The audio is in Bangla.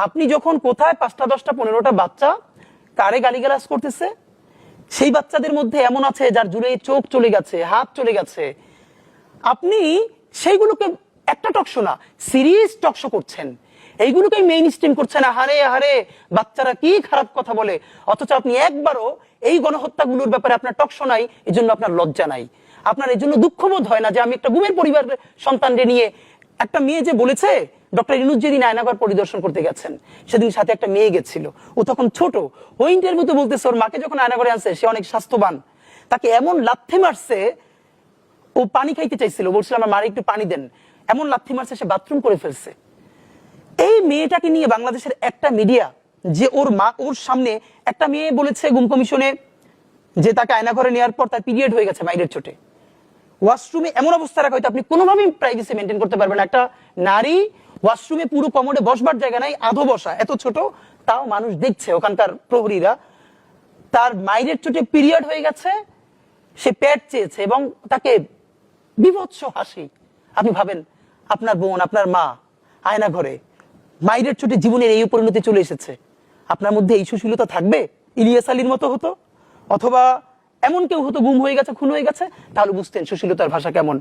আপনি যখন কোথায় 5টা 10টা 15টা বাচ্চা কারে গালিগালাজ করতেছে, সেই বাচ্চাদের মধ্যে এমন আছে যার জুড়ে চোখ চলে গেছে, হাত চলে গেছে, আপনি সেইগুলোকে একটা টকশো না সিরিজ টকশো করছেন, এইগুলোকে মেইন স্ট্রিম করছেন। আহারে আহারে বাচ্চারা কি খারাপ কথা বলে, অথচ আপনি একবারও এই গণহত্যাগুলোর ব্যাপারে আপনার টকশো নাই, এই জন্য আপনার লজ্জা নাই, আপনার এই জন্য দুঃখবোধ হয় না যে আমি একটা গুমের পরিবারের সন্তানকে নিয়ে। একটা মেয়ে যে বলেছে, ডক্টর ইউনূস যেদিন আয়নাঘর পরিদর্শন করতে গেছেন, সেদিন সাথে একটা মেয়ে গেছিল, ও তখন ছোট, ওই ইন্টারভিউতে বলতেছে ওর মাকে যখন আয়নাঘরে আনছে সে অনেক স্বাস্থ্যবান, তাকে এমন লাথি মারছে, ও পানি খাইতে চাইছিল, বলছিল আমার মারে একটু পানি দেন, এমন লাথি মারছে সে বাথরুম করে ফেলছে। এই মেয়েটাকে নিয়ে বাংলাদেশের একটা মিডিয়া, যে ওর মা ওর সামনে একটা মেয়ে বলেছে গুম কমিশনে যে তাকে আয়নাঘরে নেওয়ার পর তার পিরিয়ড হয়ে গেছে মাইরের চোটে, ওয়াশরুমে এমন অবস্থা রাখা হয়তো আপনি কোনোভাবেই প্রাইভেসি মেনটেন করতে পারবেন না। একটা নারী ওয়াশরুমে পুরো কমোডে বসবার জায়গা নাই, আধো বসা, এত ছোট, তাও মানুষ দেখছে ওখানকার প্রহরীরা, তার মাইরের চোটে পিরিয়ড হয়ে গেছে, সে প্যাড চেয়েছে এবং তাকে বিভৎস হাসি। আপনি ভাবেন আপনার বোন আপনার মা আয়না ঘরে মাইরের চোটে জীবনের এই পরিণতি চলে এসেছে, আপনার মধ্যে এই সুশীলতা থাকবে? ইলিয়াস আলীর মতো হতো, অথবা এমন কেউ হতো গুম হয়ে গেছে, খুন হয়ে গেছে, তাহলে বুঝতেন সুশীলতার ভাষা কেমন।